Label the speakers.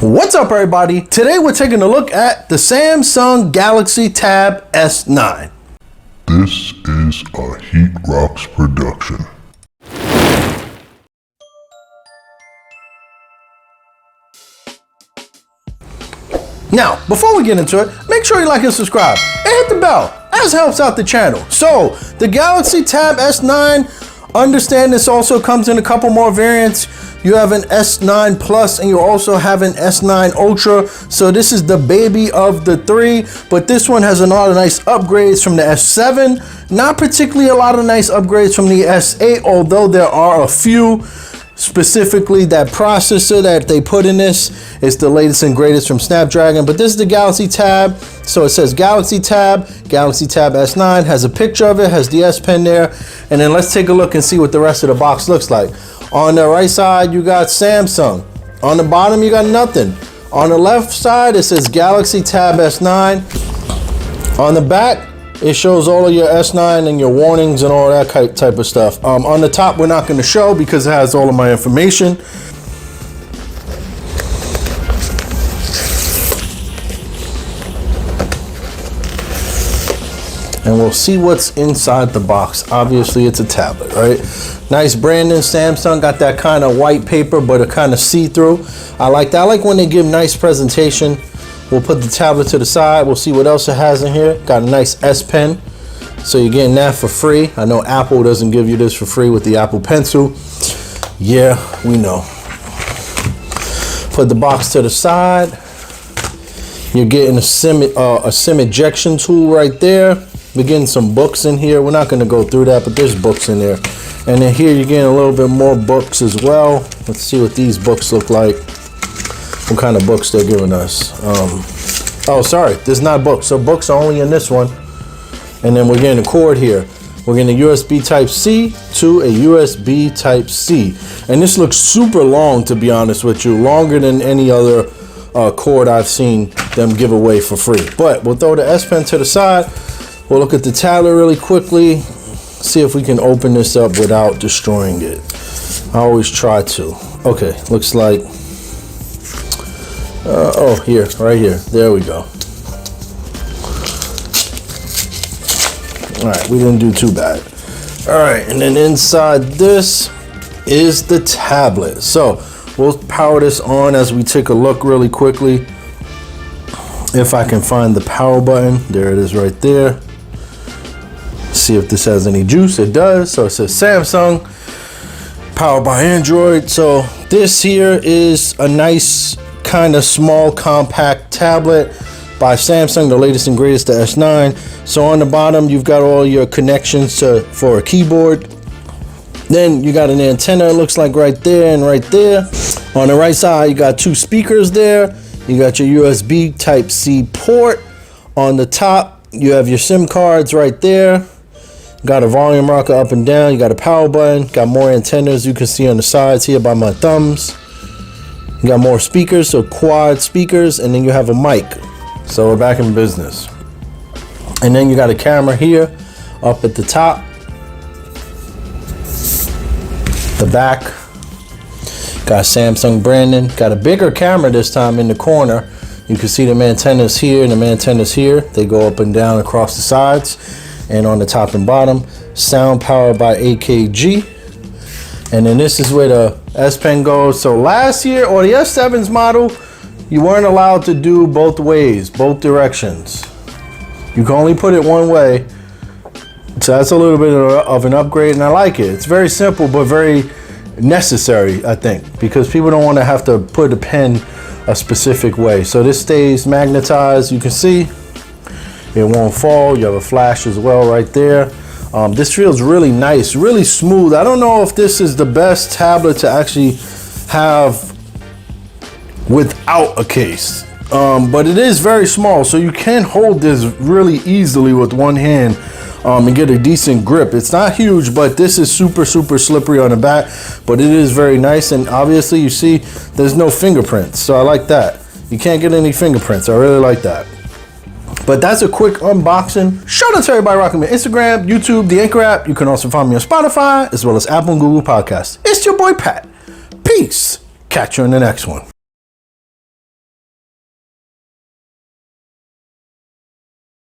Speaker 1: What's up, everybody? Today we're taking a look at the Samsung Galaxy Tab S9.
Speaker 2: This is a Heat Rocks production.
Speaker 1: Now, before we get into it, make sure you like and subscribe and hit the bell, as helps out the channel. So, the Galaxy Tab S9, understand this also comes in a couple more variants. You have an S9 Plus and you also have an S9 Ultra. So this is the baby of the three, but this one has a lot of nice upgrades from the S7. Not particularly a lot of nice upgrades from the S8, although there are a few. Specifically, that processor that they put in this is the latest and greatest from Snapdragon. But this is the Galaxy Tab. So it says Galaxy Tab S9, has a picture of it, has the S Pen there. And then let's take a look and see what the rest of the box looks like. On the right side, you got Samsung. On the bottom, you got nothing. On the left side, it says Galaxy Tab S9. On the back, it shows all of your S9 and your warnings and all that type of stuff. On the top, we're not going to show because it has all of my information. And we'll see what's inside the box. Obviously, it's a tablet, right? Nice branding. Samsung got that kind of white paper, but a kind of see-through. I like that. I like when they give nice presentation. We'll put the tablet to the side. We'll see what else it has in here. Got a nice S Pen. So you're getting that for free. I know Apple doesn't give you this for free with the Apple Pencil. Yeah, we know. Put the box to the side. You're getting a SIM ejection tool right there. We're getting some books in here. We're not going to go through that, but there's books in there. And then here you're getting a little bit more books as well. Let's see what these books look like. What kind of books they're giving us. Oh, sorry, this is not books. So books are only in this one. And then we're getting a cord here. We're getting a USB Type-C to a USB Type-C. And this looks super long, to be honest with you. Longer than any other cord I've seen them give away for free. But we'll throw the S Pen to the side. We'll look at the tablet really quickly. See if we can open this up without destroying it. I always try to. Okay, looks like... oh, here, right here. There we go. All right, we didn't do too bad. All right, and then inside this is the tablet. So we'll power this on as we take a look really quickly. If I can find the power button, there it is right there. See if this has any juice. It does. So it says Samsung, powered by Android. So this here is a nice kind of small compact tablet by Samsung, the latest and greatest, the S9. So on the bottom, you've got all your connections for a keyboard. Then you got an antenna, it looks like right there and right there. On the right side, you got two speakers there. You got your USB Type-C port. On the top, you have your SIM cards right there. Got a volume rocker up and down. You got a power button. Got more antennas you can see on the sides here by my thumbs. You got more speakers, so quad speakers, and then you have a mic. So we're back in business. And then you got a camera here up at the top. The back. Got Samsung branding. Got a bigger camera this time in the corner. You can see the antennas here and the antennas here. They go up and down across the sides. And on the top and bottom, sound powered by AKG. And then this is where the S Pen goes. So last year, or the S7's model, you weren't allowed to do both ways, both directions. You can only put it one way. So that's a little bit of an upgrade, and I like it. It's very simple, but very necessary, I think, because people don't want to have to put a pen a specific way. So this stays magnetized. You can see it won't fall. You have a flash as well right there. This feels really nice, really smooth. I don't know if this is the best tablet to actually have without a case, but it is very small, so you can hold this really easily with one hand and get a decent grip. It's not huge, but this is super slippery on the back, but it is very nice. And obviously you see there's no fingerprints, so I like that. You can't get any fingerprints. I really like that. But that's a quick unboxing. Shout out to everybody rocking me Instagram, YouTube, the Anchor app. You can also find me on Spotify, as well as Apple and Google Podcasts. It's your boy Pat. Peace. Catch you in the next one.